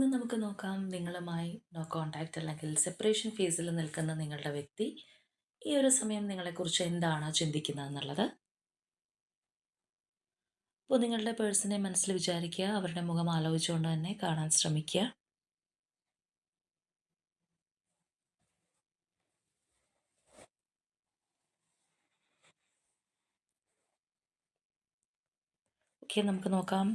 ഇന്ന് നമുക്ക് നോക്കാം നിങ്ങളുമായി നോ കോൺടാക്റ്റ് അല്ലെങ്കിൽ സെപ്പറേഷൻ ഫേസിൽ നിൽക്കുന്ന നിങ്ങളുടെ വ്യക്തി ഈ ഒരു സമയം നിങ്ങളെക്കുറിച്ച് എന്താണ് ചിന്തിക്കുന്നത് എന്നുള്ളത്. അപ്പോൾ നിങ്ങളുടെ പേഴ്സണെ മനസ്സിൽ വിചാരിക്കുക, അവരുടെ മുഖം ആലോചിച്ചുകൊണ്ട് തന്നെ കാണാൻ ശ്രമിക്കുക. ഓക്കെ, നമുക്ക് നോക്കാം.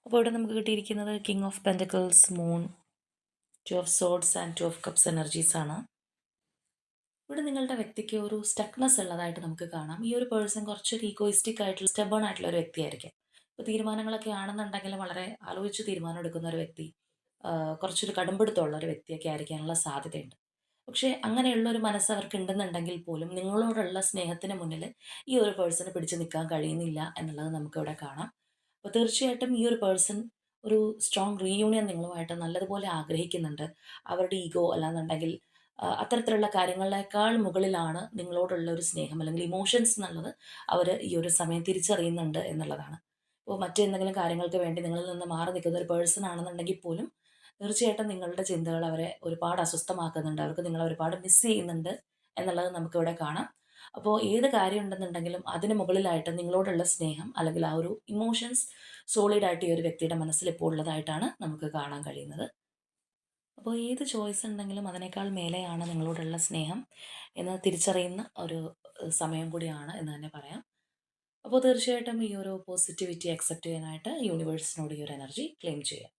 അപ്പോൾ ഇവിടെ നമുക്ക് കിട്ടിയിരിക്കുന്നത് king of pentacles, moon, two of swords and two of cups energies ആണ്. ഇവിടെ നിങ്ങളുടെ വ്യക്തിക്ക് ഒരു സ്റ്റക്നെസ് ഉള്ളതായിട്ട് നമുക്ക് കാണാം. ഈ ഒരു പേഴ്സൺ കുറച്ചൊരു ഈഗോയിസ്റ്റിക് ആയിട്ടുള്ള സ്റ്റബേൺ ആയിട്ടുള്ള ഒരു വ്യക്തിയായിരിക്കും. ഇപ്പോൾ തീരുമാനങ്ങളൊക്കെ ആണെന്നുണ്ടെങ്കിൽ വളരെ ആലോചിച്ച് തീരുമാനം എടുക്കുന്ന ഒരു വ്യക്തി, കുറച്ചൊരു കടുംപിടുത്തമുള്ള ഒരു വ്യക്തിയൊക്കെ ആയിരിക്കാനുള്ള സാധ്യതയുണ്ട്. പക്ഷേ അങ്ങനെയുള്ള ഒരു മനസ്സ് അവർക്ക് ഉണ്ടെന്നുണ്ടെങ്കിൽ പോലും നിങ്ങളോടുള്ള സ്നേഹത്തിന് മുന്നിൽ ഈ ഒരു പേഴ്സണ് പിടിച്ചു നിൽക്കാൻ കഴിയുന്നില്ല എന്നുള്ളത് നമുക്കിവിടെ കാണാം. അപ്പോൾ തീർച്ചയായിട്ടും ഈ ഒരു പേഴ്സൺ ഒരു സ്ട്രോങ് റീയൂണിയൻ നിങ്ങളുമായിട്ട് നല്ലതുപോലെ ആഗ്രഹിക്കുന്നുണ്ട്. അവരുടെ ഈഗോ അല്ലാന്നുണ്ടെങ്കിൽ അത്തരത്തിലുള്ള കാര്യങ്ങളേക്കാൾ മുകളിലാണ് നിങ്ങളോടുള്ള ഒരു സ്നേഹം അല്ലെങ്കിൽ ഇമോഷൻസ് എന്നുള്ളത് അവർ ഈ ഒരു സമയം തിരിച്ചറിയുന്നുണ്ട് എന്നുള്ളതാണ്. ഇപ്പോൾ മറ്റെന്തെങ്കിലും കാര്യങ്ങൾക്ക് വേണ്ടി നിങ്ങളിൽ നിന്ന് മാറി നിൽക്കുന്ന ഒരു പേഴ്സൺ ആണെന്നുണ്ടെങ്കിൽ പോലും തീർച്ചയായിട്ടും നിങ്ങളുടെ ചിന്തകൾ അവരെ ഒരുപാട് അസ്വസ്ഥമാക്കുന്നുണ്ട്. അവർക്ക് നിങ്ങളെ ഒരുപാട് മിസ് ചെയ്യുന്നുണ്ട് എന്നുള്ളത് നമുക്കിവിടെ കാണാം. അപ്പോൾ ഏത് കാര്യം ഉണ്ടെന്നുണ്ടെങ്കിലും അതിന് മുകളിലായിട്ട് നിങ്ങളോടുള്ള സ്നേഹം അല്ലെങ്കിൽ ആ ഒരു ഇമോഷൻസ് സോളിഡായിട്ട് ഈ ഒരു വ്യക്തിയുടെ മനസ്സിൽ ഇപ്പോൾ ഉള്ളതായിട്ടാണ് നമുക്ക് കാണാൻ കഴിയുന്നത്. അപ്പോൾ ഏത് ചോയ്സ് ഉണ്ടെങ്കിലും അതിനേക്കാൾ മേലെയാണ് നിങ്ങളോടുള്ള സ്നേഹം എന്ന് തിരിച്ചറിയുന്ന ഒരു സമയം കൂടിയാണ് എന്ന് തന്നെ പറയാം. അപ്പോൾ തീർച്ചയായിട്ടും ഈ ഒരു പോസിറ്റിവിറ്റി അക്സെപ്റ്റ് ചെയ്യാനായിട്ട് യൂണിവേഴ്സിനോട് ഈ ഒരു എനർജി ക്ലെയിം ചെയ്യാം.